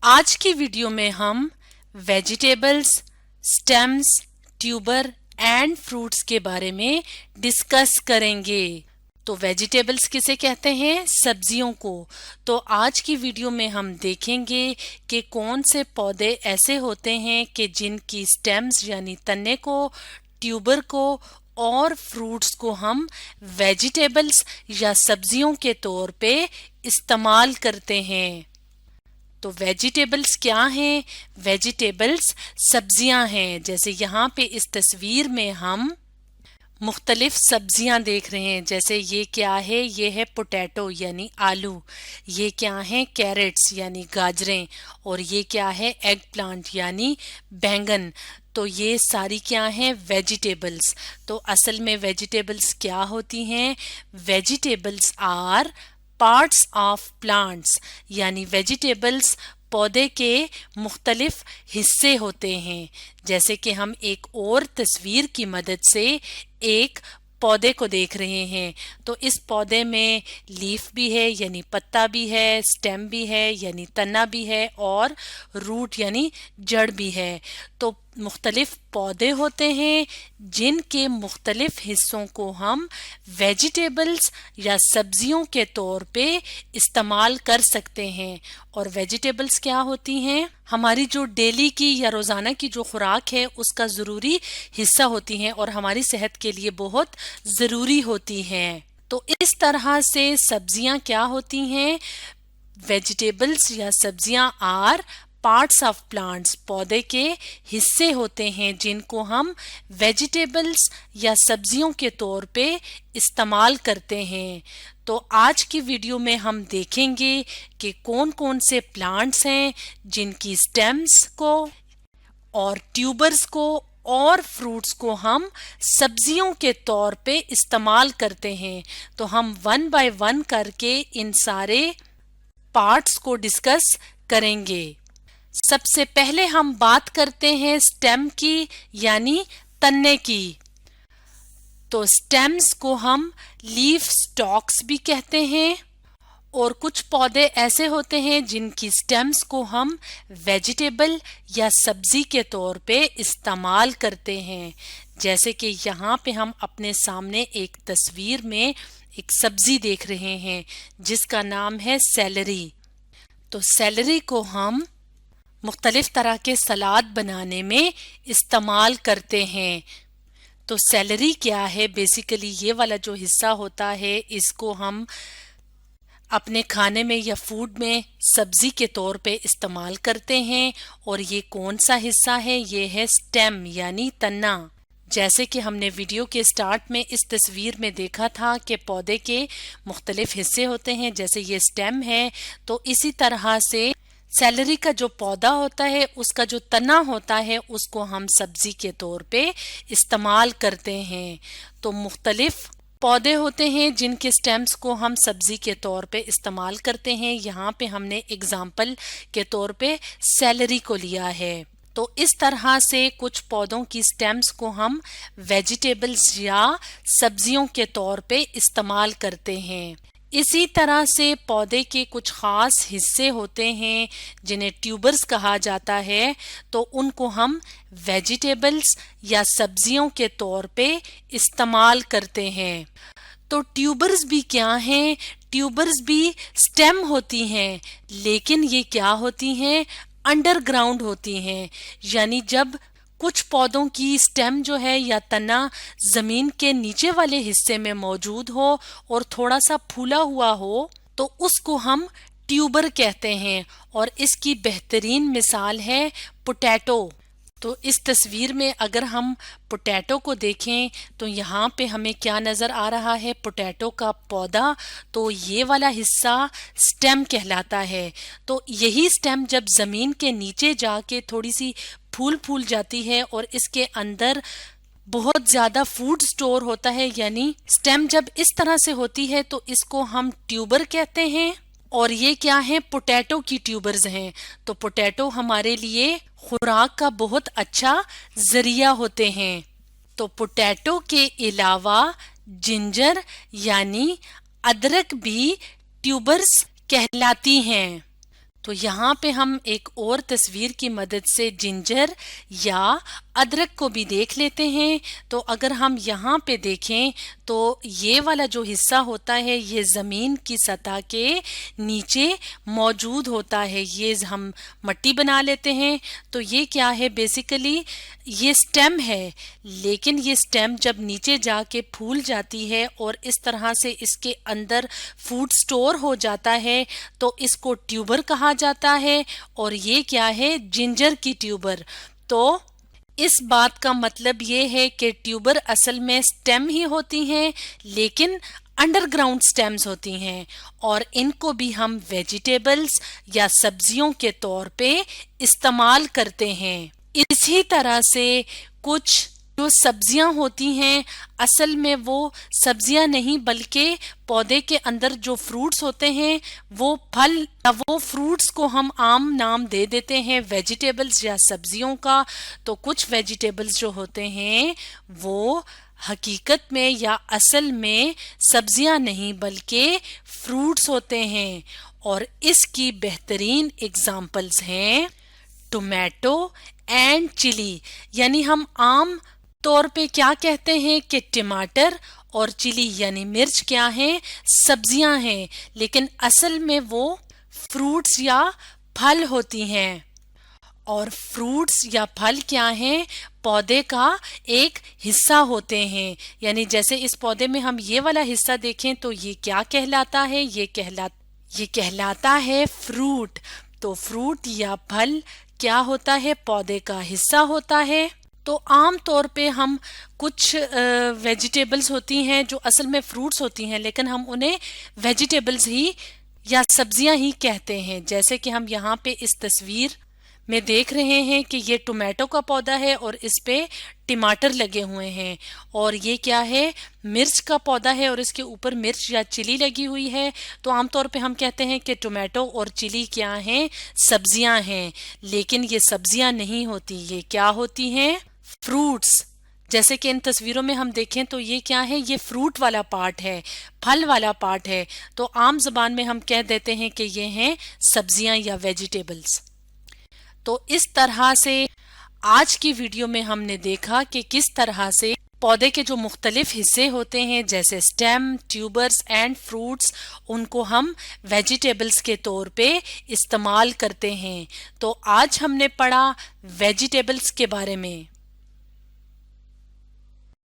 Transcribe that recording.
आज की वीडियो में हम vegetables, stems, tuber and fruits के बारे में डिस्कस करेंगे। तो वेजिटेबल्स किसे कहते हैं? सब्जियों को। तो आज की वीडियो में हम देखेंगे कि कौन से पौधे ऐसे होते हैं कि जिनकी स्टेम्स यानी तने को, ट्यूबर को और फ्रूट्स को हम वेजिटेबल्स या सब्जियों के तौर पे इस्तेमाल करते हैं। तो वेजिटेबल्स क्या हैं? वेजिटेबल्स सब्जियां हैं। जैसे यहाँ पे इस तस्वीर में हम मुख्तलिफ सब्जियां देख रहे हैं। जैसे ये क्या है? ये है पोटैटो यानी आलू। ये क्या है? कैरेट्स यानी गाजरें। और ये क्या है? एग प्लांट यानी बैंगन। तो ये सारी क्या हैं? वेजिटेबल्स। तो असल में वेजिटेबल्स क्या होती हैं? Vegetables are parts of plants यानी वेजिटेबल्स पौधे के मुख्तलिफ हिस्से होते हैं। जैसे कि हम एक और तस्वीर की मदद से एक पौधे को देख रहे हैं। तो इस पौधे में लीफ भी है यानी पत्ता भी है, स्टेम भी है यानी तना भी है और रूट यानी जड़ भी है। तो मुख्तलिफ पौधे होते हैं जिनके मुख्तलिफ हिस्सों को हम वेजिटेबल्स या सब्जियों के तौर पे इस्तेमाल कर सकते हैं। और वेजिटेबल्स क्या होती हैं? हमारी जो डेली की या रोज़ाना की जो खुराक है उसका ज़रूरी हिस्सा होती हैं और हमारी सेहत के लिए बहुत ज़रूरी होती हैं। तो इस तरह से सब्जियां क्या होती हैं? वेजिटेबल्स या सब्जियां आर पार्ट्स ऑफ प्लांट्स पौधे के हिस्से होते हैं जिनको हम वेजिटेबल्स या सब्जियों के तौर पे इस्तेमाल करते हैं। तो आज की वीडियो में हम देखेंगे कि कौन कौन से प्लांट्स हैं जिनकी स्टेम्स को और ट्यूबर्स को और फ्रूट्स को हम सब्जियों के तौर पे इस्तेमाल करते हैं। तो हम वन बाय वन करके इन सारे पार्ट्स को डिस्कस करेंगे। सबसे पहले हम बात करते हैं स्टेम की यानी तन्ने की। तो स्टेम्स को हम लीफ स्टॉक्स भी कहते हैं और कुछ पौधे ऐसे होते हैं जिनकी स्टेम्स को हम वेजिटेबल या सब्जी के तौर पे इस्तेमाल करते हैं। जैसे कि यहाँ पे हम अपने सामने एक तस्वीर में एक सब्जी देख रहे हैं जिसका नाम है सेलरी। तो सेलरी को हम मुख्तलिफ तरह के सलाद बनाने में इस्तेमाल करते हैं। तो सेलरी क्या है? बेसिकली ये वाला जो हिस्सा होता है इसको हम अपने खाने में या फूड में सब्जी के तौर पे इस्तेमाल करते हैं। और ये कौन सा हिस्सा है? ये है स्टेम यानी तना। जैसे कि हमने वीडियो के स्टार्ट में इस तस्वीर में देखा था कि पौधे के मुख्तलिफ हिस्से होते हैं, जैसे ये स्टेम है। तो इसी तरह से सेलरी का जो पौधा होता है उसका जो तना होता है उसको हम सब्जी के तौर पे इस्तेमाल करते हैं। तो मुख्तलिफ पौधे होते हैं जिनके स्टेम्स को हम सब्जी के तौर पे इस्तेमाल करते हैं। यहाँ पे हमने एग्जाम्पल के तौर पे सेलरी को लिया है। तो इस तरह से कुछ पौधों की स्टेम्स को हम वेजिटेबल्स या सब्जियों के तौर पे इस्तेमाल करते हैं। इसी तरह से पौधे के कुछ खास हिस्से होते हैं जिन्हें ट्यूबर्स कहा जाता है। तो उनको हम वेजिटेबल्स या सब्जियों के तौर पे इस्तेमाल करते हैं। तो ट्यूबर्स भी क्या हैं? ट्यूबर्स भी स्टेम होती हैं, लेकिन ये क्या होती हैं? अंडरग्राउंड होती हैं। यानी जब कुछ पौधों की स्टेम जो है या तना जमीन के नीचे वाले हिस्से में मौजूद हो और थोड़ा सा फूला हुआ हो तो उसको हम ट्यूबर कहते हैं। और इसकी बेहतरीन मिसाल है पोटैटो। तो इस तस्वीर में अगर हम पोटैटो को देखें तो यहाँ पे हमें क्या नज़र आ रहा है? पोटैटो का पौधा। तो ये वाला हिस्सा स्टेम कहलाता है। तो यही स्टेम जब ज़मीन के नीचे जाके थोड़ी सी फूल जाती है और इसके अंदर बहुत ज़्यादा फूड स्टोर होता है, यानी स्टेम जब इस तरह से होती है तो इसको हम ट्यूबर कहते हैं। और ये क्या है? पोटैटो की ट्यूबर्स हैं। तो पोटैटो हमारे लिए खुराक का बहुत अच्छा जरिया होते हैं। तो पोटैटो के अलावा जिंजर यानी अदरक भी ट्यूबर्स कहलाती हैं। تو यहाँ पे हम एक और तस्वीर की मदद से जिंजर या अदरक को भी देख लेते हैं। तो अगर हम यहाँ पे देखें तो ये वाला जो हिस्सा होता है ये ज़मीन की सतह के नीचे मौजूद होता है। ये हम मिट्टी बना लेते हैं। तो ये क्या है, बेसिकली ये स्टेम है, लेकिन ये स्टेम जब नीचे जाके फूल जाती है और इस तरह से इसके अंदर फूड स्टोर हो जाता है तो इसको ट्यूबर कहा जाता है। और ये क्या है, जिंजर की ट्यूबर। तो इस बात का मतलब ये है कि ट्यूबर असल में स्टेम ही होती हैं, लेकिन अंडरग्राउंड स्टेम्स होती हैं और इनको भी हम वेजिटेबल्स या सब्जियों के तौर पे इस्तेमाल करते हैं। इसी तरह से कुछ जो सब्जियां होती हैं असल में वो सब्जियां नहीं बल्कि पौधे के अंदर जो फ्रूट्स होते हैं वो फल या वो फ्रूट्स को हम आम नाम दे देते हैं वेजिटेबल्स या सब्जियों का। तो कुछ वेजिटेबल्स जो होते हैं वो हकीकत में या असल में सब्जियां नहीं बल्कि फ्रूट्स होते हैं। और इसकी बेहतरीन एग्जाम्पल्स हैं टोमेटो एंड चिली। यानी हम आम तौर पे क्या कहते हैं कि टमाटर और चिली यानी मिर्च क्या हैं, सब्जियां हैं, लेकिन असल में वो फ्रूट्स या फल होती हैं। और फ्रूट्स या फल क्या हैं, पौधे का एक हिस्सा होते हैं। यानी जैसे इस पौधे में हम ये वाला हिस्सा देखें तो ये क्या कहलाता है, ये कहलाता है फ्रूट। तो फ्रूट या फल क्या होता है, पौधे का हिस्सा होता है। तो आम तौर पे हम कुछ वेजिटेबल्स होती हैं जो असल में फ्रूट्स होती हैं, लेकिन हम उन्हें वेजिटेबल्स ही या सब्जियां ही कहते हैं। जैसे कि हम यहाँ पे इस तस्वीर में देख रहे हैं कि ये टोमेटो का पौधा है और इस पे टमाटर लगे हुए हैं। और ये क्या है, मिर्च का पौधा है और इसके ऊपर मिर्च या चिली लगी हुई है। तो आमतौर पे हम कहते हैं कि टोमेटो और चिली क्या हैं, सब्जियां हैं, लेकिन ये सब्जियां नहीं होती, ये क्या होती हैं, फ्रूट्स। जैसे कि इन तस्वीरों में हम देखें तो ये क्या है, ये फ्रूट वाला पार्ट है, फल वाला पार्ट है। तो आम जबान में हम कह देते हैं कि ये हैं सब्जियां या वेजिटेबल्स। तो इस तरह से आज की वीडियो में हमने देखा कि किस तरह से पौधे के जो मुख्तलिफ हिस्से होते हैं जैसे स्टेम, ट्यूबर्स एंड फ्रूट्स, उनको हम वेजिटेबल्स के तौर पे इस्तेमाल करते हैं। तो आज हमने पढ़ा वेजिटेबल्स के बारे में।